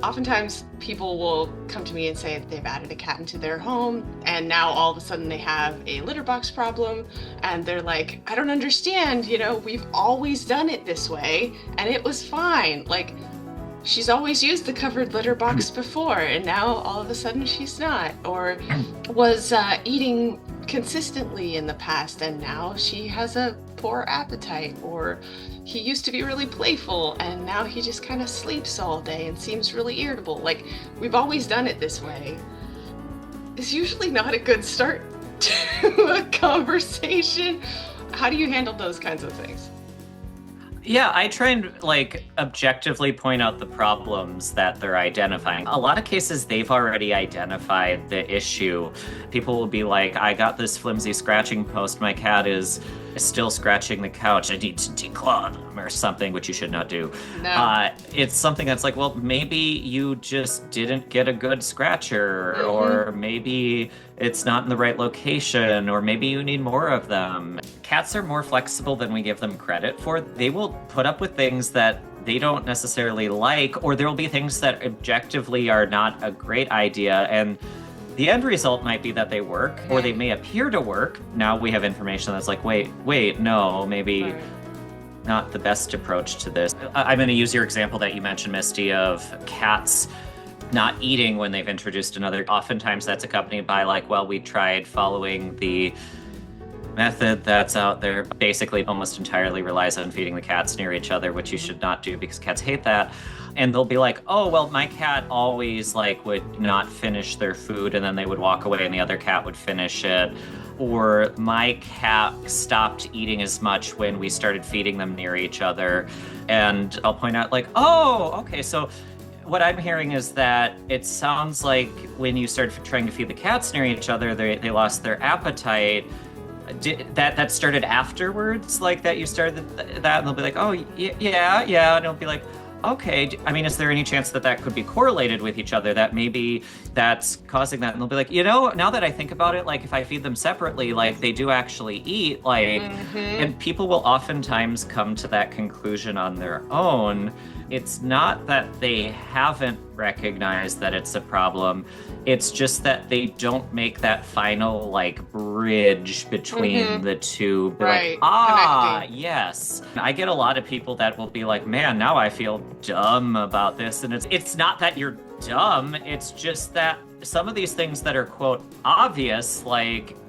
Oftentimes people will come to me and say that they've added a cat into their home and now all of a sudden they have a litter box problem, and they're like, I don't understand, we've always done it this way and it was fine. Like, she's always used the covered litter box before and now all of a sudden she's not, or was eating consistently in the past and now she has a poor appetite, or he used to be really playful and now he just kind of sleeps all day and seems really irritable. Like, we've always done it this way is usually not a good start to a conversation. How do you handle those kinds of things? Yeah, I try and objectively point out the problems that they're identifying. A lot of cases, they've already identified the issue. People will be like, I got this flimsy scratching post. My cat is still scratching the couch. I need to declaw them or something, which you should not do. No. It's something that's like, well, maybe you just didn't get a good scratcher, or maybe it's not in the right location, or maybe you need more of them. Cats are more flexible than we give them credit for. They will put up with things that they don't necessarily like, or there will be things that objectively are not a great idea. And the end result might be that they work, or they may appear to work. Now we have information that's like, wait, no, maybe not the best approach to this. I'm going to use your example that you mentioned, Misty, of cats not eating when they've introduced another. Oftentimes that's accompanied by we tried following the method that's out there, basically almost entirely relies on feeding the cats near each other, which you should not do because cats hate that. And they'll be like, oh, well, my cat always would not finish their food and then they would walk away and the other cat would finish it. Or my cat stopped eating as much when we started feeding them near each other. And I'll point out oh, okay, so what I'm hearing is that it sounds like when you started trying to feed the cats near each other, they lost their appetite. That started afterwards, that you started that, and they'll be like, oh, yeah, and it'll be like, okay, is there any chance that could be correlated with each other, that maybe that's causing that? And they'll be like, now that I think about it, if I feed them separately, they do actually eat, and people will oftentimes come to that conclusion on their own. It's not that they haven't recognized that it's a problem. It's just that they don't make that final bridge between the two. Right. Connecting. Yes. I get a lot of people that will be like, man, now I feel dumb about this. And it's not that you're dumb. It's just that some of these things that are, quote, obvious,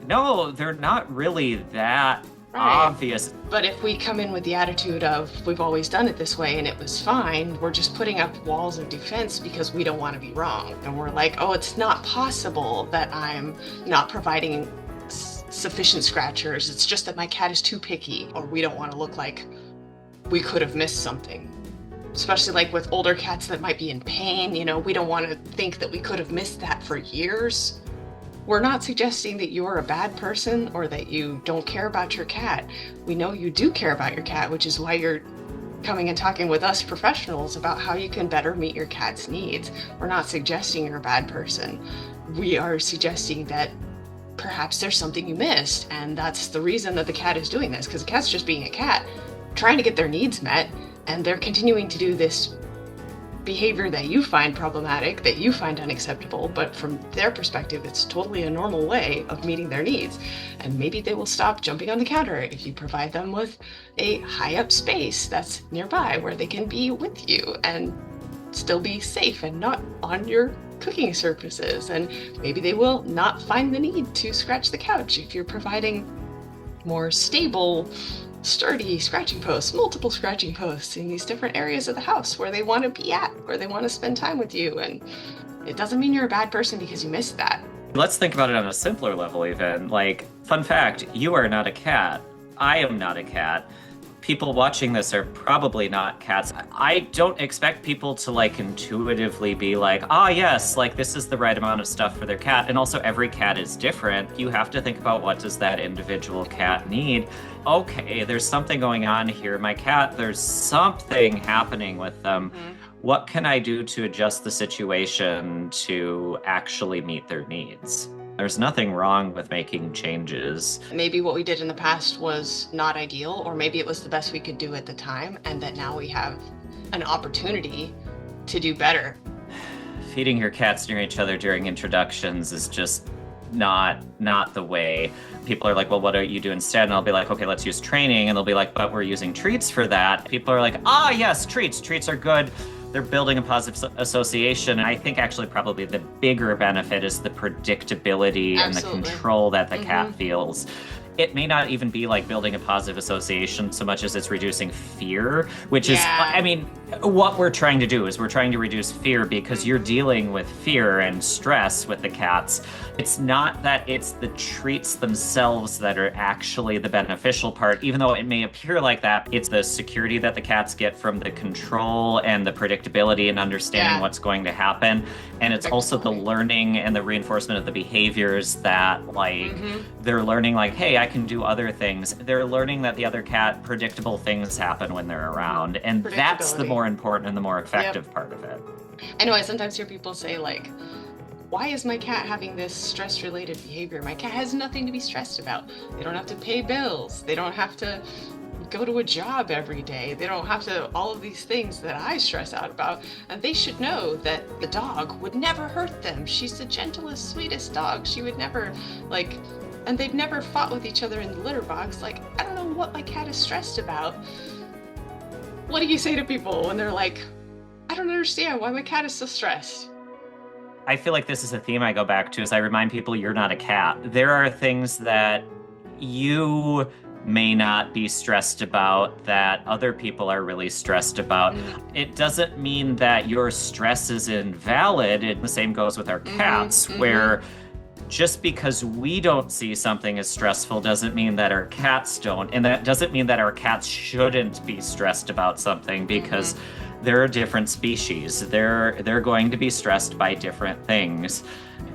no, they're not really that obvious. But if we come in with the attitude of we've always done it this way and it was fine, we're just putting up walls of defense because we don't want to be wrong. And we're like, oh, it's not possible that I'm not providing sufficient scratchers. It's just that my cat is too picky, or we don't want to look like we could have missed something. Especially with older cats that might be in pain, we don't want to think that we could have missed that for years. We're not suggesting that you're a bad person or that you don't care about your cat. We know you do care about your cat, which is why you're coming and talking with us professionals about how you can better meet your cat's needs. We're not suggesting you're a bad person. We are suggesting that perhaps there's something you missed, and that's the reason that the cat is doing this, because the cat's just being a cat, trying to get their needs met, and they're continuing to do this behavior that you find problematic, that you find unacceptable, but from their perspective, it's totally a normal way of meeting their needs. And maybe they will stop jumping on the counter if you provide them with a high up space that's nearby where they can be with you and still be safe and not on your cooking surfaces. And maybe they will not find the need to scratch the couch if you're providing more stable, sturdy scratching posts, multiple scratching posts in these different areas of the house where they want to be at, where they want to spend time with you. And it doesn't mean you're a bad person because you missed that. Let's think about it on a simpler level even. Fun fact, you are not a cat. I am not a cat. People watching this are probably not cats. I don't expect people to intuitively be like, yes, this is the right amount of stuff for their cat. And also every cat is different. You have to think about, what does that individual cat need? Okay, there's something going on here. My cat, there's something happening with them. What can I do to adjust the situation to actually meet their needs? There's nothing wrong with making changes. Maybe what we did in the past was not ideal, or maybe it was the best we could do at the time, and that now we have an opportunity to do better. feeding your cats near each other during introductions is just not the way. People are like, well, what do you do instead? And I'll be like, okay, let's use training. And they'll be like, but we're using treats for that. People are like, yes, treats. Treats are good. They're building a positive association. And I think actually probably the bigger benefit is the predictability and the control that the cat feels. It may not even be like building a positive association so much as it's reducing fear, which is, I mean, what we're trying to do is we're trying to reduce fear because you're dealing with fear and stress with the cats. It's not that it's the treats themselves that are actually the beneficial part, even though it may appear like that. It's the security that the cats get from the control and the predictability and understanding what's going to happen. And it's also the learning and the reinforcement of the behaviors that like they're learning like, hey, I can do other things. They're learning that the other cat, predictable things happen when they're around. And that's the more important and the more effective part of it. I know I sometimes hear people say like, why is my cat having this stress-related behavior? My cat has nothing to be stressed about. They don't have to pay bills. They don't have to go to a job every day. They don't have to, all of these things that I stress out about. And they should know that the dog would never hurt them. She's the gentlest, sweetest dog. She would never, like, and they've never fought with each other in the litter box. Like, I don't know what my cat is stressed about. What do you say to people when they're like, I don't understand why my cat is so stressed? I feel like this is a theme I go back to is I remind people you're not a cat. There are things that you may not be stressed about that other people are really stressed about. It doesn't mean that your stress is invalid. The same goes with our cats, where just because we don't see something as stressful doesn't mean that our cats don't. And that doesn't mean that our cats shouldn't be stressed about something because they're a different species. They're going to be stressed by different things.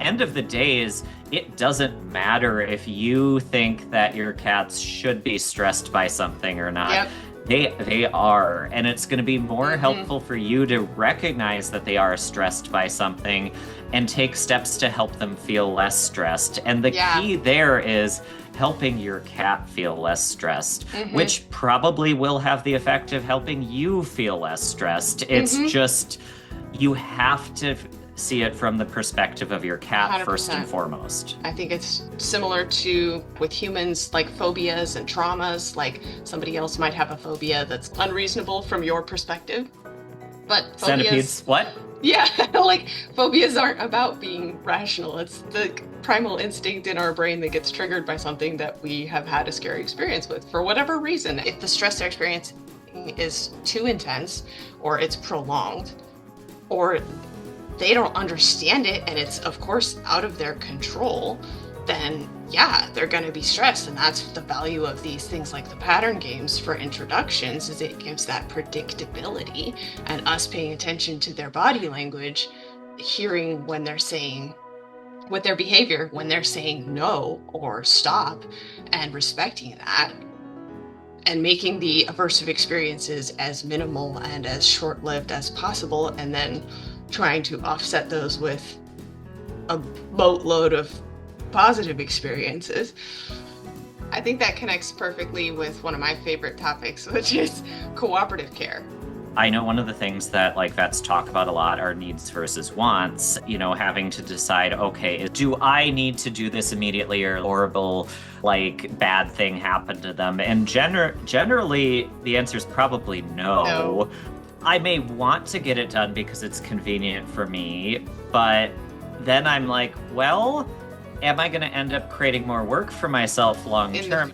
End of the day is it doesn't matter if you think that your cats should be stressed by something or not. They are, and it's going to be more helpful for you to recognize that they are stressed by something and take steps to help them feel less stressed. And the key there is helping your cat feel less stressed, which probably will have the effect of helping you feel less stressed. It's just, you have to see it from the perspective of your cat 100%. First and foremost. I think it's similar to with humans, like phobias and traumas, like somebody else might have a phobia that's unreasonable from your perspective. But phobias, centipedes, what? Yeah, like phobias aren't about being rational. It's the primal instinct in our brain that gets triggered by something that we have had a scary experience with for whatever reason. If the stress they're experiencing is too intense, or it's prolonged, or they don't understand it and it's of course out of their control, then yeah, they're going to be stressed. And that's the value of these things like the pattern games for introductions, is it gives that predictability, and us paying attention to their body language, hearing when they're saying, with their behavior, when they're saying no or stop, and respecting that, and making the aversive experiences as minimal and as short-lived as possible, and then trying to offset those with a boatload of positive experiences. I think that connects perfectly with one of my favorite topics, which is cooperative care. I know one of the things that like vets talk about a lot are needs versus wants, you know, having to decide, okay, do I need to do this immediately or horrible, like bad thing happened to them? And generally the answer is probably no. I may want to get it done because it's convenient for me, but then I'm like, well, am I going to end up creating more work for myself long term?